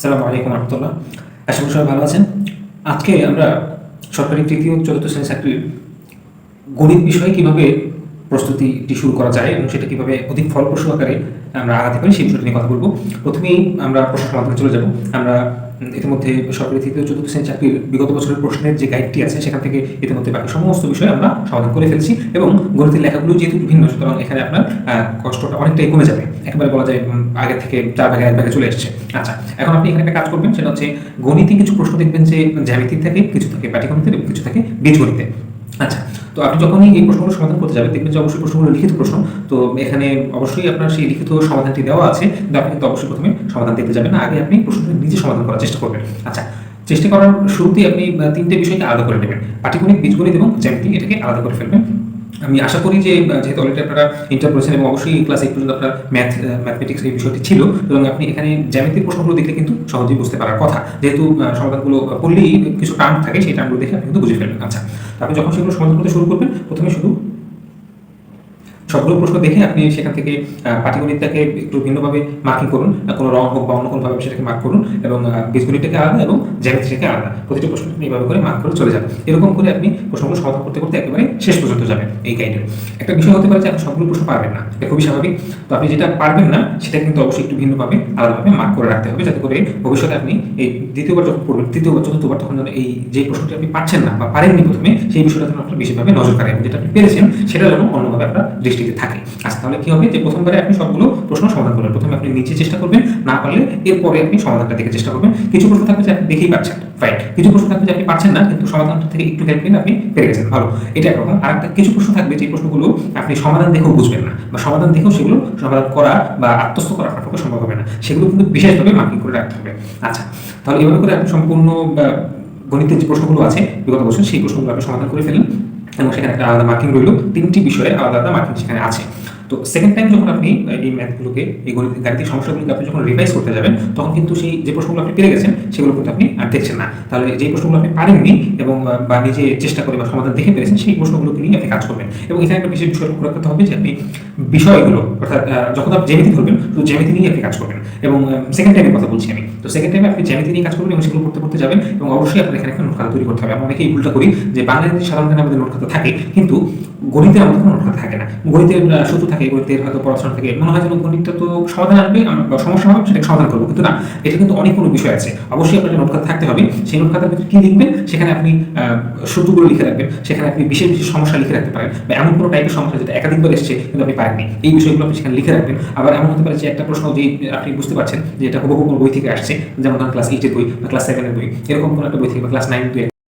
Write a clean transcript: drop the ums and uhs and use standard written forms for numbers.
আসসালামু আলাইকুম রহমতুল্লাহ। আশা করি সবাই ভালো আছেন। আজকে আমরা সরকারি তৃতীয় ও চতুর্থ শ্রেণীর চাকরির গণিত বিষয়ে কিভাবে প্রস্তুতিটি শুরু করা যায় এবং সেটা কিভাবে অধিক ফলপ্রসূ আকারে আমরা আগাতে পারি সেই বিষয়টি নিয়ে কথা বলবো। প্রথমেই আমরা প্রশ্ন সমাধানে চলে যাব। আমরা ইতিমধ্যে সরকারি তৃতীয় ও চতুর্থ শ্রেণীর চাকরির বিগত বছরের প্রশ্নের যে গাইডটি আছে সেখান থেকে ইতিমধ্যে বাকি সমস্ত বিষয় আমরা সমাধান করে ফেলছি এবং গণিতের লেখাগুলো যেহেতু বিভিন্ন, সুতরাং এখানে আপনার কষ্টটা অনেকটাই কমে যাবে। একেবারে বলা যায় আগে থেকে 4 ভাগে 1 ভাগে চলে এসছে। আচ্ছা, এখন আপনি এখানে একটা কাজ করবেন, সেটা হচ্ছে গণিতে কিছু প্রশ্ন দেখবেন যে জ্যামিতি থাকে, কিছু থাকে পাটিগণিতে এবং কিছু থাকে বীজগণিতে। আচ্ছা, তো আপনি যখনই এই প্রশ্নগুলো সমাধান করতে যাবেন দেখবেন যে অবশ্যই প্রশ্নগুলো লিখিত প্রশ্ন। তো এখানে অবশ্যই আপনার সেই লিখিত সমাধানটি দেওয়া আছে, কিন্তু আপনি কিন্তু অবশ্যই প্রথমে সমাধান দেখতে যাবেন না, আগে আপনি প্রশ্নটি নিজে সমাধান করার চেষ্টা করবেন। আচ্ছা, চেষ্টা করার শুরুতেই আপনি 3টে বিষয়কে আলাদা করে নেবেন, পাটিগণিত, বীজগণিত এবং জ্যামিতি, এটাকে আলাদা করে ফেলবেন। আমি আশা করি যে যেহেতু অলরেডি আপনারা ইন্টার করেছেন এবং অবশ্যই ক্লাস 8 পর্যন্ত আপনার ম্যাথমেটিক্স এই বিষয়টি ছিল, এবং আপনি এখানে জ্যামিতির প্রশ্নগুলো দেখলে কিন্তু সহজেই বুঝতে পারার কথা, যেহেতু সমাধানগুলো পড়লেই কিছু টার্ম থাকে, সেই টার্মগুলো দেখে আপনি কিন্তু বুঝে ফেলবেন। আচ্ছা, আপনি যখন সেগুলো সমাধান করতে শুরু করবেন, প্রথমে শুধু সবগুলো প্রশ্ন দেখে আপনি সেখান থেকে পাটিগণিতটাকে একটু ভিন্নভাবে মার্কিং করুন, কোনো রং হোক বা অন্য কোনোভাবে সেটাকে মার্ক করুন, এবং বীজগণিতটাকে আলাদা এবং জ্যামিতিটাকে আলাদা, প্রতিটি প্রশ্ন আপনি এইভাবে করে মার্ক করে চলে যাবেন। এরকম করে আপনি প্রশ্নগুলো সমাধান করতে করতে একেবারে শেষ পর্যন্ত যাবেন এই গাইডের। একটা বিষয় হতে পারে যে আপনি সবগুলো প্রশ্ন পারবেন না, এটা খুবই স্বাভাবিক। তো আপনি যেটা পারবেন না সেটা কিন্তু অবশ্যই একটু ভিন্নভাবে আলাদাভাবে মার্ক করে রাখতে হবে, যাতে করে ভবিষ্যতে আপনি এই দ্বিতীয়বার যখন পড়বেন, তৃতীয়বার চতুর্থবার, তখন যেন এই যে প্রশ্নটি আপনি পাচ্ছেন না বা পারেননি প্রথমে, সেই বিষয়টা যেন আপনার বেশিভাবে নজর কাড়ে, এবং যেটা আপনি পেরেছেন সেটা যেন অন্যভাবে আপনার দৃষ্টিতে থাকে। আচ্ছা, তাহলে কি হবে যে প্রথমবারে আপনি সবগুলো প্রশ্ন সমাধান করবেন। প্রথমে আপনি নিচে চেষ্টা করবেন, না পারলে এরপরে আপনি সমাধানটা দেখে চেষ্টা করবেন। কিছু প্রশ্ন থাকবে যে আপনি দেখেই পাচ্ছেন, ফাইন। কিছু প্রশ্ন থাকবে যে আপনি পাচ্ছেন না, কিন্তু সমাধানটা থেকে একটু হেল্প পেলে আপনি পেরে গেছেন, ভালো, এটা একরকম। আর একটা কিছু প্রশ্ন থাকবে যে প্রশ্নগুলো আপনি সমাধান দেখেও বুঝবেন না, বা সমাধান দেখেও সেগুলো সমাধান করা বা আত্মস্থ করা আপনার পক্ষে সম্ভব হবে না, সেগুলো কিন্তু বিশেষভাবে মার্কিং করে রাখতে হবে। আচ্ছা, তাহলে এভাবে করে আপনি সম্পূর্ণ গণিতের যে প্রশ্নগুলো আছে বিগত বছর, সেই প্রশ্নগুলো আপনি সমাধান করে ফেলেন, এবং সেখানে একটা আলাদা মার্কিং রইল, 3টি বিষয়ে আলাদা আলাদা মার্কিং সেখানে আছে। তো সেকেন্ড টাইম যখন আপনি এই ম্যাথগুলোকে, এই গাণিতিক সমস্যাগুলোকে আপনি যখন রিভাইজ করতে যাবেন, তখন কিন্তু সেই যে প্রশ্নগুলো আপনি পেরে গেছেন সেগুলো কিন্তু আপনি আর দেখছেন না। তাহলে যে প্রশ্নগুলো আপনি পারেননি এবং বা নিজে চেষ্টা করে বা সমাধান দেখে পেরেছেন, সেই প্রশ্নগুলোকে নিয়ে আপনি কাজ করবেন। এবং এখানে একটা বিশেষ বিষয় লক্ষ্য রাখতে হবে যে আপনি বিষয়গুলো, অর্থাৎ যখন আপনি জ্যামিতি ধরবেন, শুধু জ্যামিতি নিয়ে আপনি কাজ করবেন। এবং সেকেন্ড টাইমের কথা বলছি আমি, তো সেকেন্ড টাইমে আপনি জ্যামিতি নিয়ে কাজ করবেন এবং সেগুলো করতে করতে যাবেন, এবং অবশ্যই আপনার এখানে একটা নোট খাতা তৈরি করতে হবে। আমরা অনেকেই ভুলটা করি যে বাংলা ইংরেজি সাধারণত আমাদের নোট খাতা থাকে, কিন্তু গণিতে আমাদের কোনো নোট খাতা থাকে না। গণিতের সূত্র থাকে, গণিতের হয়তো পড়াশোনা থাকে, মনে হয় যেন গণিতটা তো সমাধান আসবে, বা সমস্যা হবে সেটাকে সমাধান করবো, কিন্তু না, এটা কিন্তু অনেক কোনো বিষয় আছে। অবশ্যই আপনার নোট খাতা থাকতে হবে। সেই নোট খাতার ভিতরে কি লিখবেন, সেখানে আপনি সূত্রগুলো লিখে রাখবেন, সেখানে আপনি বিশেষ বিশেষ সমস্যা লিখে রাখতে পারেন, বা এমন কোনো টাইপের সমস্যা যেটা একাধিকবার এসেছে কিন্তু আপনি পারেননি, এই বিষয়গুলো আপনি সেখানে লিখে রাখবেন। আবার এমন হতে পারে যে একটা প্রশ্ন যে আপনি বুঝতে পারছেন যে এটা হুবহু কোনো বই থেকে আসছে, যেমন ধরুন ক্লাস 8 এর বই বা ক্লাস 7 এর বই, এরকম কোনো একটা বই থেকে, বা ক্লাস 9